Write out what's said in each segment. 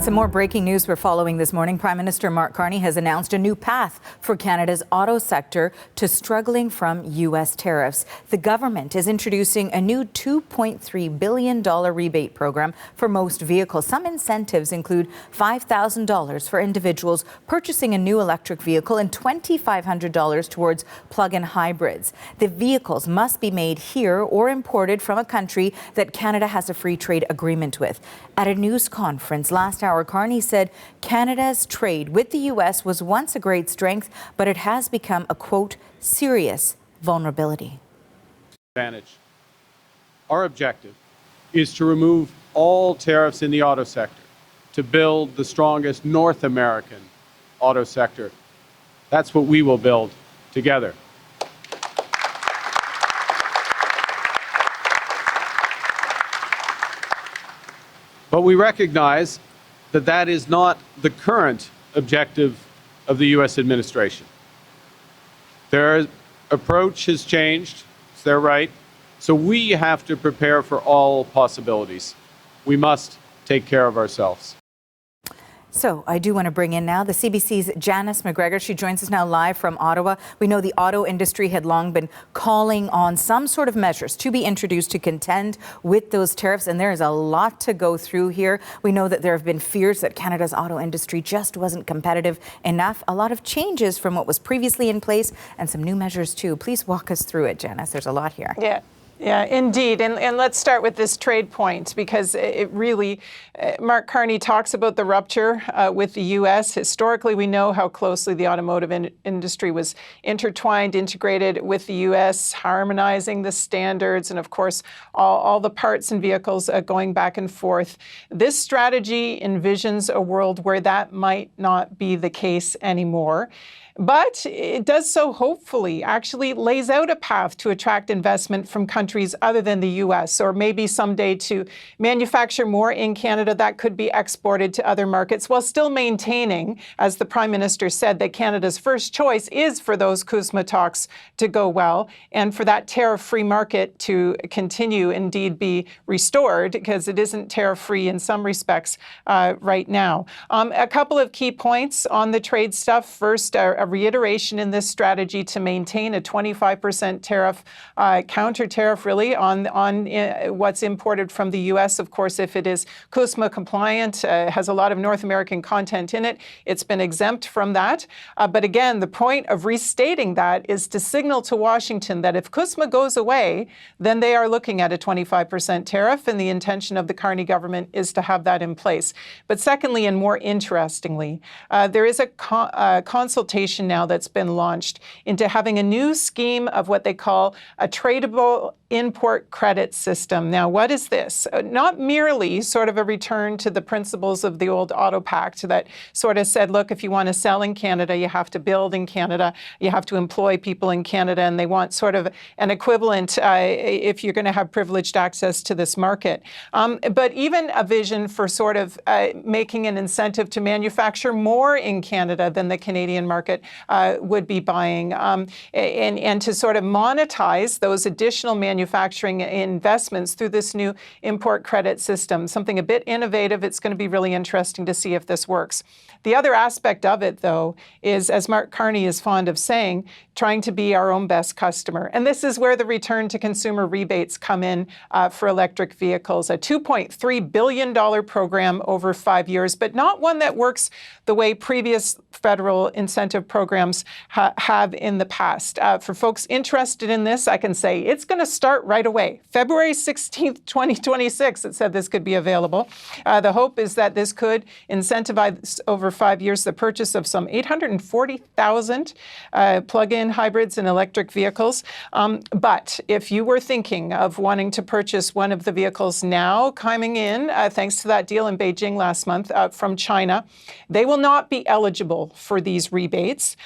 Some more breaking news we're following this morning. Prime Minister Mark Carney has announced a new path for Canada's auto sector to struggling from U.S. tariffs. The government is introducing a new $2.3 billion rebate program for most vehicles. Some incentives include $5,000 for individuals purchasing a new electric vehicle and $2,500 towards plug-in hybrids. The vehicles must be made here or imported from a country that Canada has a free trade agreement with. At a news conference last hour, Carney said Canada's trade with the U.S. was once a great strength, but it has become a, quote, serious vulnerability. Our objective is to remove all tariffs in the auto sector, to build the strongest North American auto sector. That's what we will build together. But we recognize that that is not the current objective of the U.S. administration. Their approach has changed, it's their right, so we have to prepare for all possibilities. We must take care of ourselves. So I do want to bring in now the CBC's Janice McGregor. She joins us now live from Ottawa. We know the auto industry had long been calling on some sort of measures to be introduced to contend with those tariffs, and there is a lot to go through here. We know that there have been fears that Canada's auto industry just wasn't competitive enough. A lot of changes from what was previously in place and some new measures too. Please walk us through it, Janice. There's a lot here. Yeah, indeed. And let's start with this trade point, because it really, Mark Carney talks about the rupture with the U.S. Historically, we know how closely the automotive industry was intertwined, integrated with the U.S., harmonizing the standards, and of course, all the parts and vehicles going back and forth. This strategy envisions a world where that might not be the case anymore. But it does so hopefully actually lays out a path to attract investment from countries other than the U.S., or maybe someday to manufacture more in Canada that could be exported to other markets, while still maintaining, as the Prime Minister said, that Canada's first choice is for those CUSMA talks to go well and for that tariff-free market to continue, indeed be restored, because it isn't tariff-free in some respects right now. A couple of key points on the trade stuff. First, a reiteration in this strategy to maintain a 25% tariff, counter tariff really on what's imported from the U.S. Of course, if it is CUSMA compliant, has a lot of North American content in it, it's been exempt from that. But again, the point of restating that is to signal to Washington that if CUSMA goes away, then they are looking at a 25% tariff, and the intention of the Carney government is to have that in place. But secondly, and more interestingly, there is a consultation now that's been launched into having a new scheme of what they call a tradable import credit system. Now, what is this? Not merely sort of a return to the principles of the old Auto Pact that sort of said, look, if you want to sell in Canada, you have to build in Canada, you have to employ people in Canada, and they want sort of an equivalent if you're going to have privileged access to this market. But even a vision for sort of making an incentive to manufacture more in Canada than the Canadian market would be buying, and to sort of monetize those additional manufacturing investments through this new import credit system. Something a bit innovative. It's going to be really interesting to see if this works. The other aspect of it, though, is, as Mark Carney is fond of saying, trying to be our own best customer. And this is where the return to consumer rebates come in for electric vehicles. A $2.3 billion program over 5 years, but not one that works the way previous federal incentive programs have in the past. For folks interested in this, I can say it's going to start right away. February 16th, 2026, it said this could be available. The hope is that this could incentivize over 5 years the purchase of some 840,000 plug-in hybrids and electric vehicles. But if you were thinking of wanting to purchase one of the vehicles now coming in, thanks to that deal in Beijing last month from China, they will not be eligible for these rebates.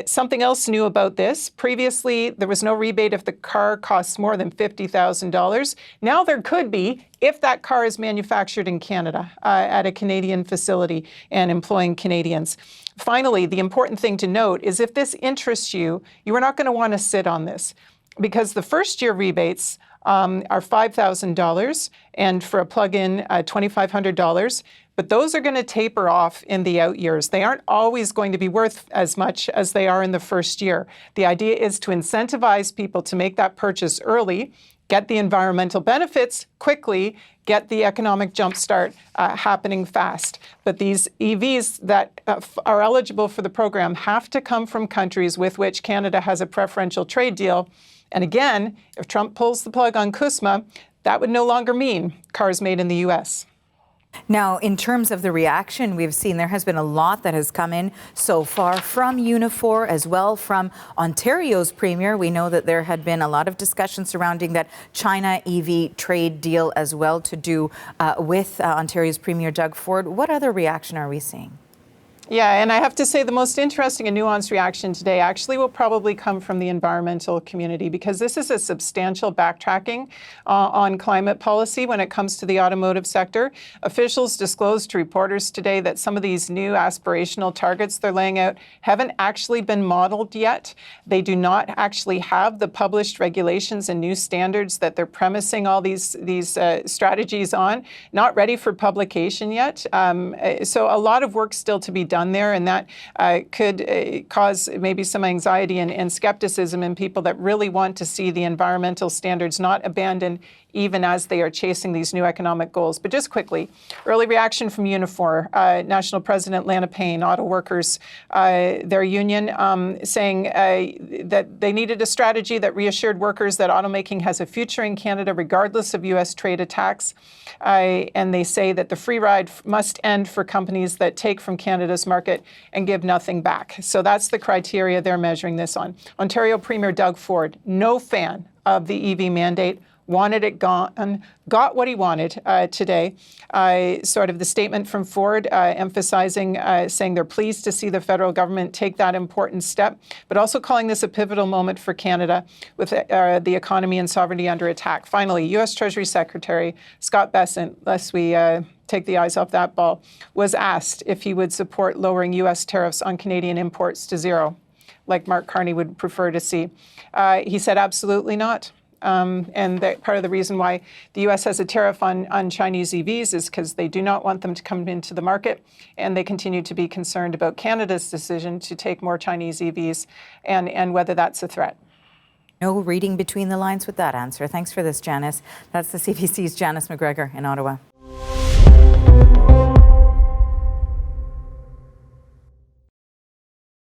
Something else new about this. Previously, there was no rebate if the car costs more than $50,000. Now there could be if that car is manufactured in Canada at a Canadian facility and employing Canadians. Finally, the important thing to note is if this interests you, you are not going to want to sit on this, because the first year rebates are $5,000, and for a plug-in, $2,500. but those are going to taper off in the out years. They aren't always going to be worth as much as they are in the first year. The idea is to incentivize people to make that purchase early, get the environmental benefits quickly, get the economic jumpstart happening fast. But these EVs that are eligible for the program have to come from countries with which Canada has a preferential trade deal. And again, if Trump pulls the plug on CUSMA, that would no longer mean cars made in the U.S. Now, in terms of the reaction, we've seen there has been a lot that has come in so far from Unifor, as well from Ontario's Premier. We know that there had been a lot of discussion surrounding that China EV trade deal as well to do with Ontario's Premier Doug Ford. What other reaction are we seeing? Yeah, and I have to say the most interesting and nuanced reaction today actually will probably come from the environmental community, because this is a substantial backtracking on climate policy when it comes to the automotive sector. Officials disclosed to reporters today that some of these new aspirational targets they're laying out haven't actually been modeled yet. They do not actually have the published regulations and new standards that they're premising all these strategies on, not ready for publication yet. So a lot of work still to be done there, and that could cause maybe some anxiety and skepticism in people that really want to see the environmental standards not abandoned even as they are chasing these new economic goals. But just quickly, early reaction from Unifor, National President Lana Payne, auto workers, their union, saying that they needed a strategy that reassured workers that automaking has a future in Canada regardless of U.S. trade attacks. And they say that the free ride must end for companies that take from Canada's market and give nothing back. So that's the criteria they're measuring this on. Ontario Premier Doug Ford, no fan of the EV mandate, wanted it gone, got what he wanted today. Sort of the statement from Ford emphasizing, saying they're pleased to see the federal government take that important step, but also calling this a pivotal moment for Canada with the economy and sovereignty under attack. Finally, U.S. Treasury Secretary Scott Bessent, lest we take the eyes off that ball, was asked if he would support lowering U.S. tariffs on Canadian imports to zero, like Mark Carney would prefer to see. He said absolutely not. And that part of the reason why the U.S. has a tariff on Chinese EVs is because they do not want them to come into the market, and they continue to be concerned about Canada's decision to take more Chinese EVs and whether that's a threat. No reading between the lines with that answer. Thanks for this, Janice. That's the CBC's Janice McGregor in Ottawa.